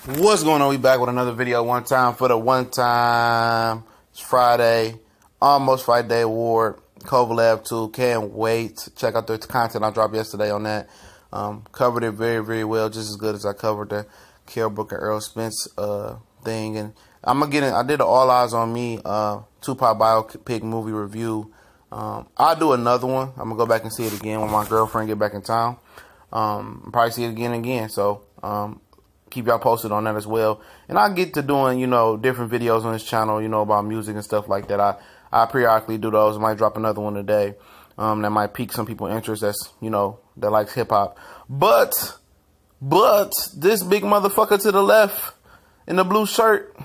What's going on? We back with another video. One time for the one time. It's Friday, almost fight day award. Kovalev 2. Can't wait to check out the content I dropped yesterday on that. Covered it very, very well, just as good as I covered the Kell Brook and Errol Spence thing. And I'm gonna get in. I did the All Eyes on Me Tupac biopic movie review. I'll do another one. I'm gonna go back and see it again when my girlfriend get back in town. Probably see it again and again. So keep y'all posted on that as well. And I get to doing, different videos on this channel, about music and stuff like that. I periodically do those. I might drop another one today. That might pique some people's interest that's, that likes hip hop. But this big motherfucker to the left in the blue shirt,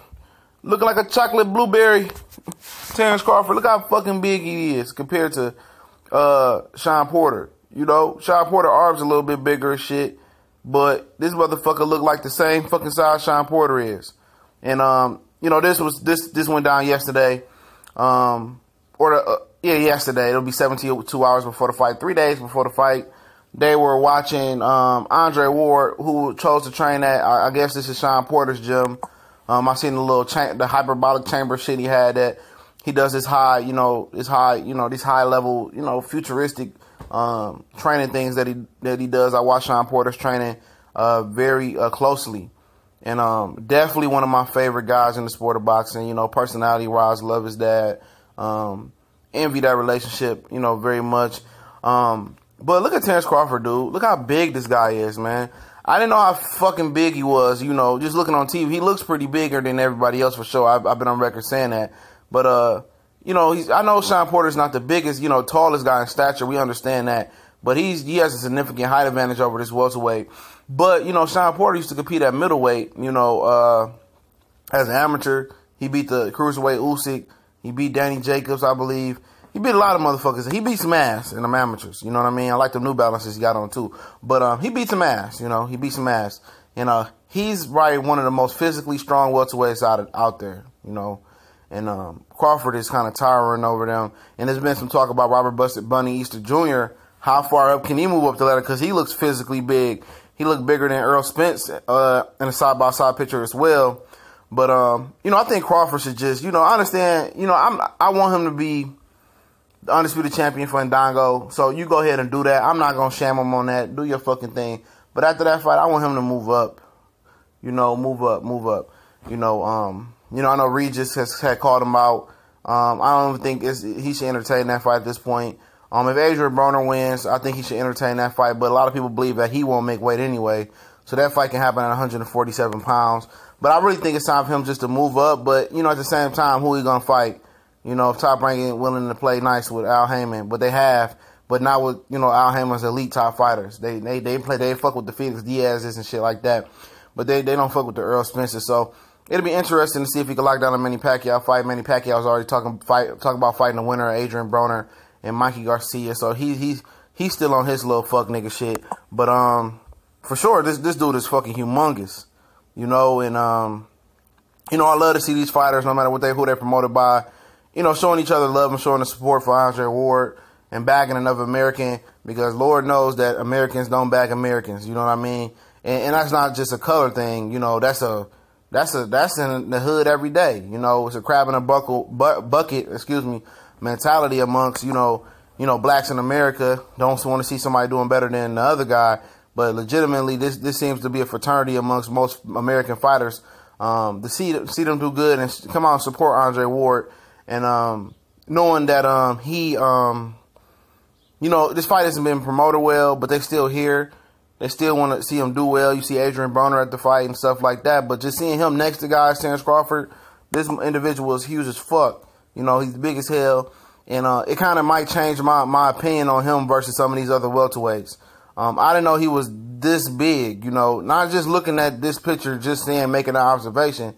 looking like a chocolate blueberry, Terence Crawford, look how fucking big he is compared to Shawn Porter. Shawn Porter arms a little bit bigger and shit. But this motherfucker look like the same fucking size Shawn Porter is. And, this went down yesterday. Yesterday. It'll be 72 hours before the fight. 3 days before the fight. They were watching Andre Ward, who chose to train at, I guess this is Shawn Porter's gym. I seen the hyperbolic chamber shit he had that he does this high, these high level, futuristic training things that he does. I watch Shawn Porter's training very closely, and definitely one of my favorite guys in the sport of boxing. Personality wise, love his dad. Envy that relationship, very much. But look at Terence Crawford, dude. Look how big this guy is, man. I didn't know how fucking big he was. Just looking on TV, he looks pretty bigger than everybody else for sure. I've been on record saying that, but I know Shawn Porter's not the biggest, tallest guy in stature. We understand that. But he has a significant height advantage over this welterweight. But, Shawn Porter used to compete at middleweight, as an amateur. He beat the cruiserweight Usyk. He beat Danny Jacobs, I believe. He beat a lot of motherfuckers. He beat some ass in them amateurs. You know what I mean? I like the New Balances he got on, too. But he beat some ass, He beat some ass. He's probably one of the most physically strong welterweights out there, And Crawford is kind of towering over them. And there's been some talk about Robert Busted Bunny Easter Jr. How far up can he move up the ladder? Because he looks physically big. He looked bigger than Errol Spence in a side-by-side picture as well. But, I think Crawford should just, I understand, I want him to be the undisputed champion for Ndango. So you go ahead and do that. I'm not going to sham him on that. Do your fucking thing. But after that fight, I want him to move up. Move up. I know Regis had called him out. I don't even think he should entertain that fight at this point. If Adrian Broner wins, I think he should entertain that fight. But a lot of people believe that he won't make weight anyway. So that fight can happen at 147 pounds. But I really think it's time for him just to move up. But, at the same time, who he going to fight? If Top Rank ain't willing to play nice with Al Heyman. But they have. But not with, Al Heyman's elite top fighters. They fuck with the Felix Diaz's and shit like that. But they don't fuck with the Errol Spencer. So it'll be interesting to see if he can lock down a Manny Pacquiao fight. Manny Pacquiao's already talking about fighting the winner, Adrian Broner and Mikey Garcia. So he's still on his little fuck nigga shit. But for sure, this dude is fucking humongous. And I love to see these fighters, no matter who they're promoted by, showing each other love and showing the support for Andre Ward and backing another American, because Lord knows that Americans don't back Americans. You know what I mean? And that's not just a color thing. That's in the hood every day. It's a crab in a bucket, mentality amongst, blacks in America. Don't want to see somebody doing better than the other guy. But legitimately, this seems to be a fraternity amongst most American fighters. To see them do good and come out and support Andre Ward. And knowing that this fight hasn't been promoted well, but they still here. They still want to see him do well. You see Adrian Broner at the fight and stuff like that. But just seeing him next to guys, Terence Crawford, this individual is huge as fuck. He's big as hell. And it kind of might change my opinion on him versus some of these other welterweights. I didn't know he was this big, not just looking at this picture, just making an observation.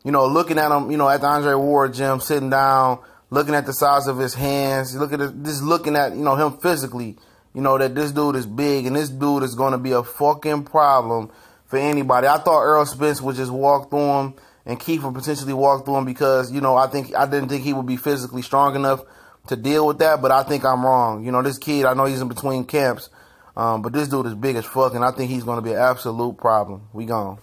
Looking at him, at the Andre Ward gym, sitting down, looking at the size of his hands, looking at, him physically. That this dude is big, and this dude is going to be a fucking problem for anybody. I thought Errol Spence would just walk through him, and Keith would potentially walk through him because, I didn't think he would be physically strong enough to deal with that, but I think I'm wrong. This kid, I know he's in between camps, but this dude is big as fuck, and I think he's going to be an absolute problem. We gone.